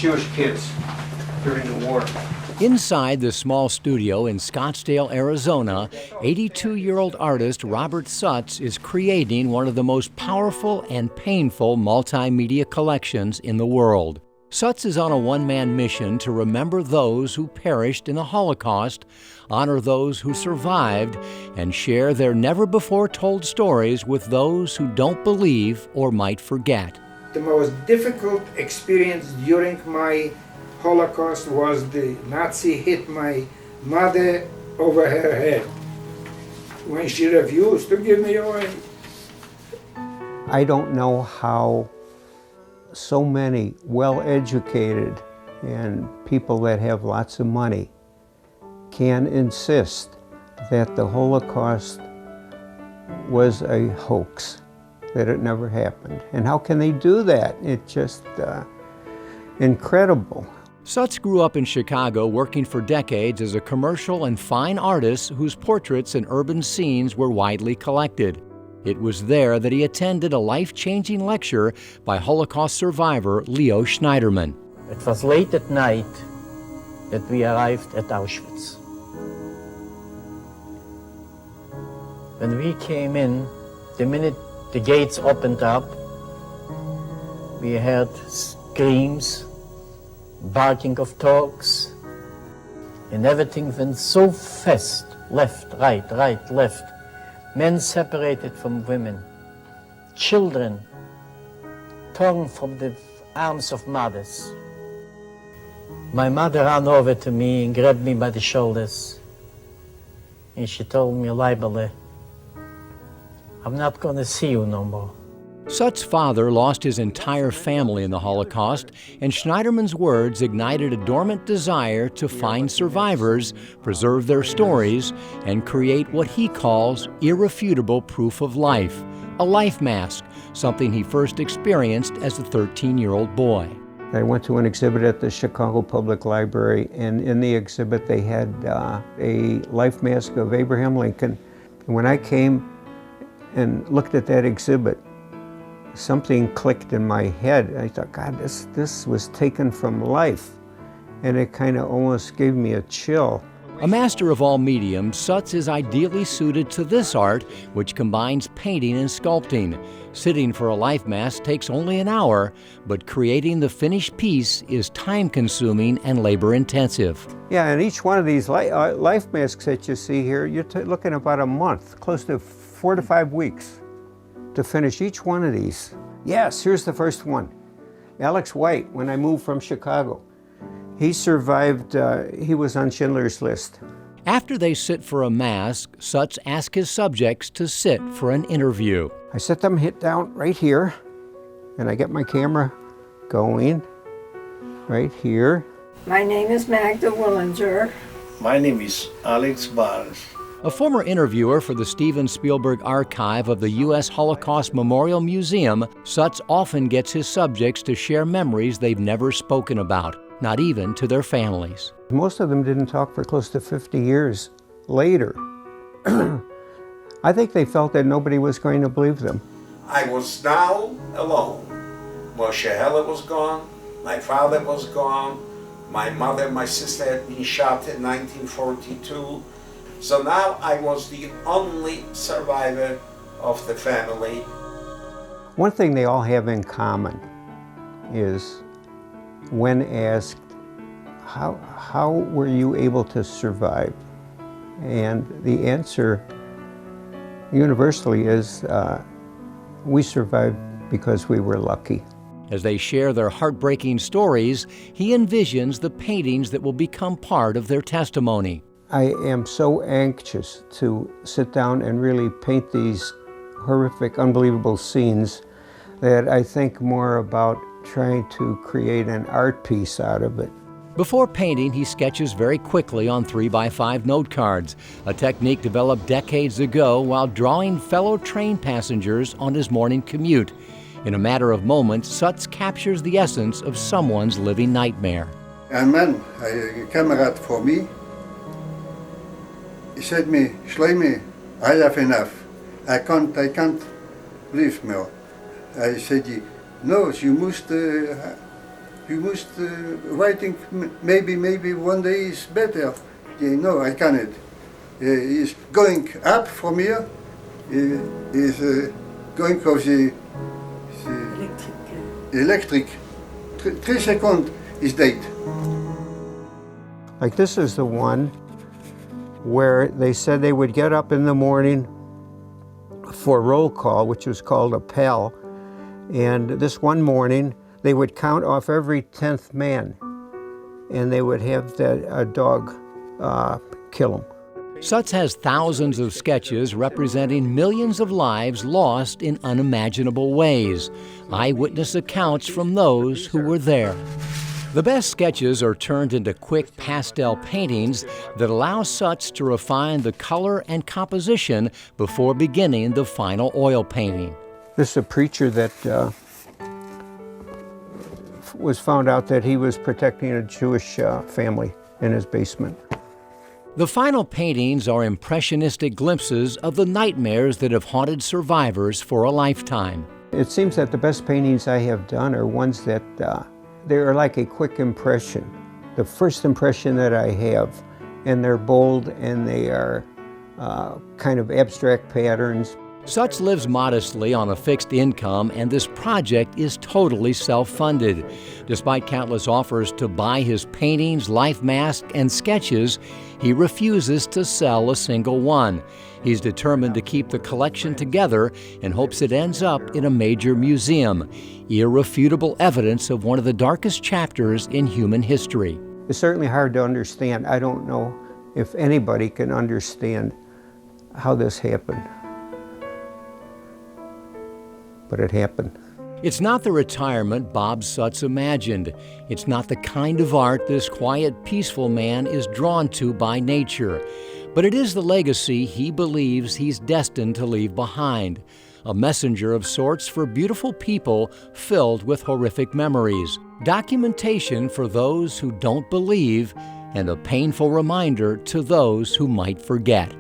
Jewish kids during the war. Inside the small studio in Scottsdale, Arizona, 82-year-old artist Robert Sutz is creating one of the most powerful and painful multimedia collections in the world. Sutz is on a one-man mission to remember those who perished in the Holocaust, honor those who survived, and share their never-before-told stories with those who don't believe or might forget. The most difficult experience during my Holocaust was the Nazi hit my mother over her head when she refused to give me away. I don't know how so many well-educated and people that have lots of money can insist that the Holocaust was a hoax, that it never happened. And how can they do that? It's just incredible. Sutz grew up in Chicago, working for decades as a commercial and fine artist whose portraits and urban scenes were widely collected. It was there that he attended a life-changing lecture by Holocaust survivor Leo Schneiderman. It was late at night that we arrived at Auschwitz. When we came in, the minute the gates opened up, we heard screams, barking of dogs, and everything went so fast, left, right, left. Men separated from women, children torn from the arms of mothers. My mother ran over to me and grabbed me by the shoulders, and she told me, "Leibele, I'm not going to see you no more." Sutz's father lost his entire family in the Holocaust, and Schneiderman's words ignited a dormant desire to find survivors, preserve their stories, and create what he calls irrefutable proof of life, a life mask, something he first experienced as a 13-year-old boy. I went to an exhibit at the Chicago Public Library, and in the exhibit they had a life mask of Abraham Lincoln. And when I came and looked at that exhibit, something clicked in my head. I thought, God, this was taken from life. And it kind of almost gave me a chill. A master of all mediums, Sutz is ideally suited to this art, which combines painting and sculpting. Sitting for a life mask takes only an hour, but creating the finished piece is time-consuming and labor-intensive. Yeah, and each one of these life masks that you see here, you're looking about a month, close to 4 to 5 weeks to finish each one of these. Yes, here's the first one. Alex White, when I moved from Chicago. He survived, he was on Schindler's List. After they sit for a mask, Sutz asks his subjects to sit for an interview. I set them down right here, and I get my camera going right here. My name is Magda Willinger. My name is Alex Barnes. A former interviewer for the Steven Spielberg Archive of the U.S. Holocaust Memorial Museum, Sutz often gets his subjects to share memories they've never spoken about, not even to their families. Most of them didn't talk for close to 50 years later. I think they felt that nobody was going to believe them. I was now alone. Moshe Heller was gone, my father was gone, my mother and my sister had been shot in 1942. So now I was the only survivor of the family. One thing they all have in common is when asked, how were you able to survive? And the answer universally is, we survived because we were lucky. As they share their heartbreaking stories, he envisions the paintings that will become part of their testimony. I am so anxious to sit down and really paint these horrific, unbelievable scenes that I think more about trying to create an art piece out of it. Before painting, he sketches very quickly on 3x5 note cards, a technique developed decades ago while drawing fellow train passengers on his morning commute. In a matter of moments, Sutz captures the essence of someone's living nightmare. A man, a comrade for me, he said me, Shlomi, I have enough. I can't live more. I said, no, you You must writing. Maybe one day is better. No, I cannot. He's going up from here. He's going of the electric. 3 seconds is dead. Like this is the one where they said they would get up in the morning for roll call, which was called a PAL, and this one morning they would count off every 10th man, and they would have a dog kill him. Sutz has thousands of sketches representing millions of lives lost in unimaginable ways, eyewitness accounts from those who were there. The best sketches are turned into quick pastel paintings that allow Sutz to refine the color and composition before beginning the final oil painting. This is a preacher that was found out that he was protecting a Jewish family in his basement. The final paintings are impressionistic glimpses of the nightmares that have haunted survivors for a lifetime. It seems that the best paintings I have done are ones that they're like a quick impression, the first impression that I have, and they're bold and they are kind of abstract patterns. Sutz lives modestly on a fixed income, and this project is totally self-funded. Despite countless offers to buy his paintings, life mask, and sketches, he refuses to sell a single one. He's determined to keep the collection together and hopes it ends up in a major museum, irrefutable evidence of one of the darkest chapters in human history. It's certainly hard to understand. I don't know if anybody can understand how this happened. But it happened. It's not the retirement Bob Sutz imagined. It's not the kind of art this quiet, peaceful man is drawn to by nature. But it is the legacy he believes he's destined to leave behind. A messenger of sorts for beautiful people filled with horrific memories. Documentation for those who don't believe, and a painful reminder to those who might forget.